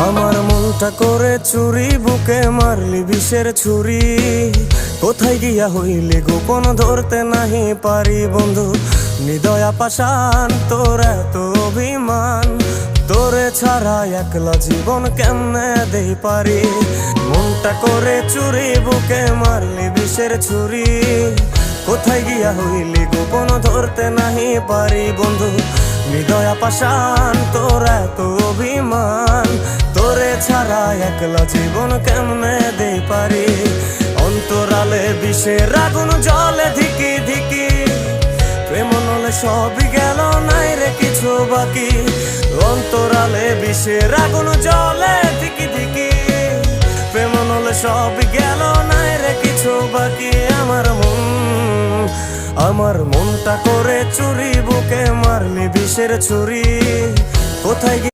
আমার মনটা করে চুরি, বুকে মারলি বিষের ছুরি। কোথায় গিয়া হইলি গোপন ধরতে নাহি পারি বন্ধু। হৃদয়া পাষাণ তোর এত অভিমান, তোরে ছাড়া একলা জীবন কেমনে দেই পারি। মনটা করে চুরি, বুকে মারলি বিষের ছুরি। কোথায় গিয়া হইলি গোপন ধরতে নাহি পারি বন্ধু। হৃদয়া পাষাণ তোর এত অভিমান, তোরে ছাড়া একলা জীবন কেমনে দেই পারি। অন্তরালে বিষের আগুন জ্বলে ধিকি ধিকি, প্রেম নলে সবই গেল নাই রে কিছু বাকি। অন্তরালে বিষের আগুন জ্বলে ধিকি ধিকি, প্রেম নলে সবই গেল নাই রে কিছু বাকি। আমার মনটা করে চুরি, বুকে মারলি বিষের ছুরি। কোথায় গিয়ে